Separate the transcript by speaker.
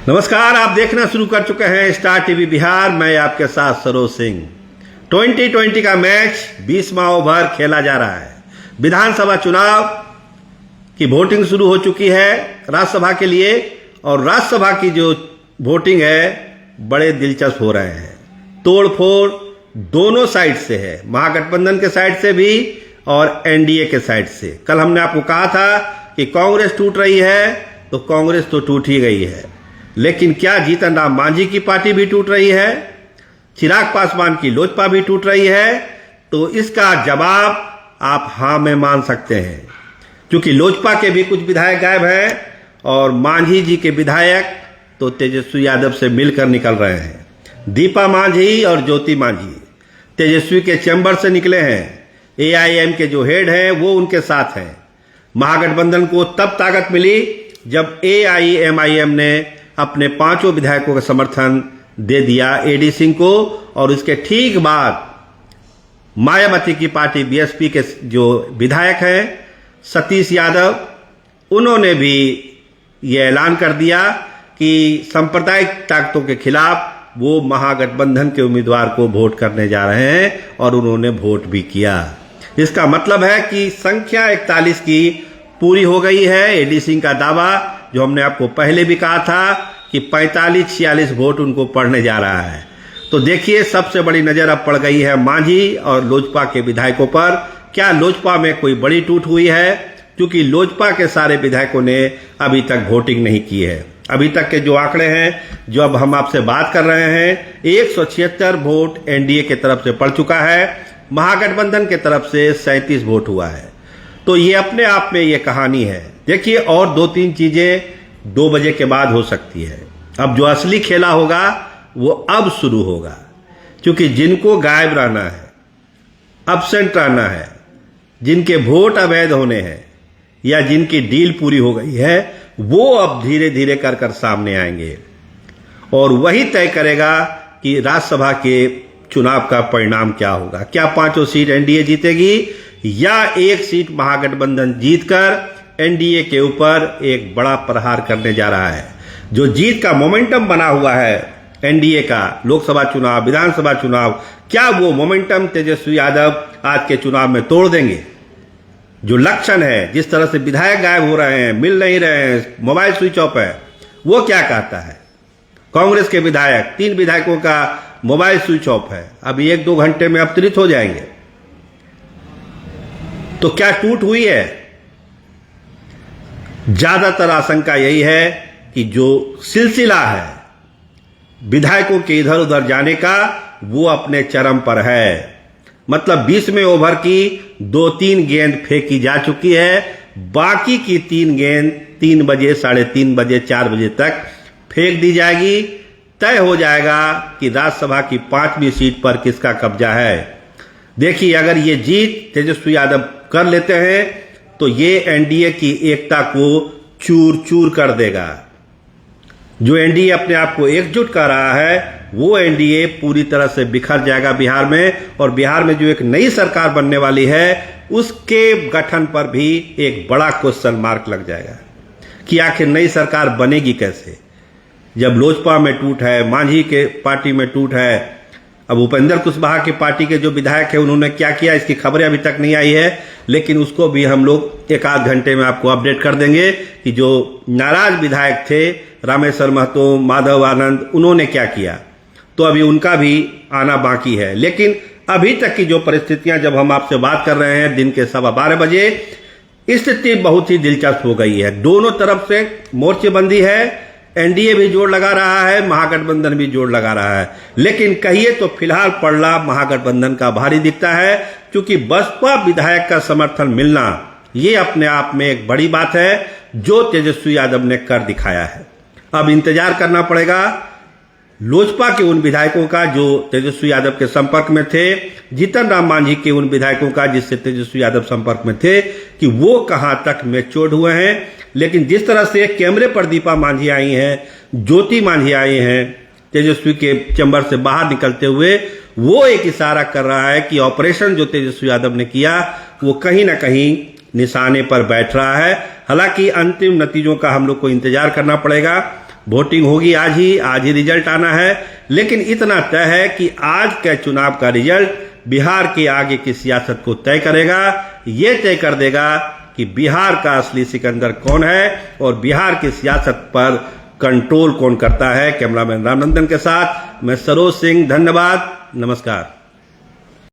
Speaker 1: नमस्कार, आप देखना शुरू कर चुके हैं स्टार टीवी बिहार। मैं आपके साथ सरोज सिंह। 2020 का मैच 20वां ओवर खेला जा रहा है। विधानसभा चुनाव की वोटिंग शुरू हो चुकी है राज्यसभा के लिए, और राज्यसभा की जो वोटिंग है बड़े दिलचस्प हो रहे हैं। तोड़ फोड़ दोनों साइड से है, महागठबंधन के साइड से भी और एनडीए के साइड से। कल हमने आपको कहा था कि कांग्रेस टूट रही है, तो कांग्रेस तो टूट ही गई है, लेकिन क्या जीतन राम मांझी की पार्टी भी टूट रही है? चिराग पासवान की लोजपा भी टूट रही है? तो इसका जवाब आप हाँ में मान सकते हैं, क्योंकि लोजपा के भी कुछ विधायक गायब हैं और मांझी जी के विधायक तो तेजस्वी यादव से मिलकर निकल रहे हैं। दीपा मांझी और ज्योति मांझी तेजस्वी के चैम्बर से निकले हैं। एआईएम के जो हेड हैं वो उनके साथ हैं। महागठबंधन को तब ताकत मिली जब एआईएमआईएम ने अपने 5 विधायकों का समर्थन दे दिया एडी सिंह को, और उसके ठीक बाद मायावती की पार्टी बीएसपी के जो विधायक हैं सतीश यादव, उन्होंने भी ये ऐलान कर दिया कि सांप्रदायिक ताकतों के खिलाफ वो महागठबंधन के उम्मीदवार को वोट करने जा रहे हैं, और उन्होंने वोट भी किया। इसका मतलब है कि संख्या 41 की पूरी हो गई है। एडी सिंह का दावा, जो हमने आपको पहले भी कहा था कि 45-46 वोट उनको पड़ने जा रहा है। तो देखिए, सबसे बड़ी नजर अब पड़ गई है मांझी और लोजपा के विधायकों पर। क्या लोजपा में कोई बड़ी टूट हुई है? क्योंकि लोजपा के सारे विधायकों ने अभी तक वोटिंग नहीं की है। अभी तक के जो आंकड़े हैं, जो अब हम आपसे बात कर रहे हैं, 176 वोट एनडीए की तरफ से पड़ चुका है, महागठबंधन की तरफ से 37 वोट हुआ है। तो ये अपने आप में ये कहानी है। देखिए, और 2-3 चीजें 2 बजे के बाद हो सकती है। अब जो असली खेला होगा वो अब शुरू होगा, क्योंकि जिनको गायब रहना है, अब्सेंट रहना है, जिनके वोट अवैध होने हैं या जिनकी डील पूरी हो गई है, वो अब धीरे धीरे कर सामने आएंगे, और वही तय करेगा कि राज्यसभा के चुनाव का परिणाम क्या होगा। क्या 5 सीट एनडीए जीतेगी या 1 सीट महागठबंधन जीतकर एनडीए के ऊपर एक बड़ा प्रहार करने जा रहा है। जो जीत का मोमेंटम बना हुआ है एनडीए का, लोकसभा चुनाव, विधानसभा चुनाव, क्या वो मोमेंटम तेजस्वी यादव आज के चुनाव में तोड़ देंगे? जो लक्षण है, जिस तरह से विधायक गायब हो रहे हैं, मिल नहीं रहे हैं, मोबाइल स्विच ऑफ है, वो क्या कहता है? कांग्रेस के विधायक, 3 विधायकों का मोबाइल स्विच ऑफ है, अभी 1-2 घंटे में अवतरित हो जाएंगे। तो क्या टूट हुई है? ज्यादातर आशंका यही है कि जो सिलसिला है विधायकों के इधर उधर जाने का, वो अपने चरम पर है। मतलब 20वें ओवर की 2-3 गेंद फेंकी जा चुकी है, बाकी की 3 गेंद 3 बजे, 3:30 बजे, 4 बजे तक फेंक दी जाएगी। तय हो जाएगा कि राज्यसभा की 5वीं सीट पर किसका कब्जा है। देखिए, अगर ये जीत तेजस्वी यादव कर लेते हैं तो ये एनडीए की एकता को चूर चूर कर देगा। जो एनडीए अपने आप को एकजुट कर रहा है, वो एनडीए पूरी तरह से बिखर जाएगा बिहार में, और बिहार में जो एक नई सरकार बनने वाली है उसके गठन पर भी एक बड़ा क्वेश्चन मार्क लग जाएगा कि आखिर नई सरकार बनेगी कैसे, जब लोजपा में टूट है, मांझी के पार्टी में टूट है। अब उपेंद्र कुशवाहा की पार्टी के जो विधायक है उन्होंने क्या किया, इसकी खबरें अभी तक नहीं आई है, लेकिन उसको भी हम लोग 1-8 घंटे में आपको अपडेट कर देंगे कि जो नाराज विधायक थे रामेश्वर महतो, माधव आनंद, उन्होंने क्या किया। तो अभी उनका भी आना बाकी है। लेकिन अभी तक की जो परिस्थितियां, जब हम आपसे बात कर रहे हैं दिन के 12:15 बजे, स्थिति बहुत ही दिलचस्प हो गई है। दोनों तरफ से मोर्चेबंदी है, एनडीए भी जोर लगा रहा है, महागठबंधन भी जोर लगा रहा है। लेकिन कहिए तो फिलहाल पड़ला महागठबंधन का भारी दिखता है, क्योंकि बसपा विधायक का समर्थन मिलना ये अपने आप में एक बड़ी बात है, जो तेजस्वी यादव ने कर दिखाया है। अब इंतजार करना पड़ेगा लोजपा के उन विधायकों का जो तेजस्वी यादव के संपर्क में थे, जीतन राम मांझी के उन विधायकों का जिससे तेजस्वी यादव संपर्क में थे, कि वो कहां तक मैच्योर्ड हुए हैं। लेकिन जिस तरह से कैमरे पर दीपा मांझी आई हैं, ज्योति मांझी आई हैं तेजस्वी के चैम्बर से बाहर निकलते हुए, वो एक इशारा कर रहा है कि ऑपरेशन जो तेजस्वी यादव ने किया वो कहीं ना कहीं निशाने पर बैठ रहा है। हालांकि अंतिम नतीजों का हम लोग को इंतजार करना पड़ेगा। वोटिंग होगी आज ही रिजल्ट आना है। लेकिन इतना तय है कि आज के चुनाव का रिजल्ट बिहार के आगे की सियासत को तय करेगा। ये तय कर देगा कि बिहार का असली सिकंदर कौन है और बिहार की सियासत पर कंट्रोल कौन करता है। कैमरामैन रामनंदन के साथ मैं सरोज सिंह, धन्यवाद, नमस्कार।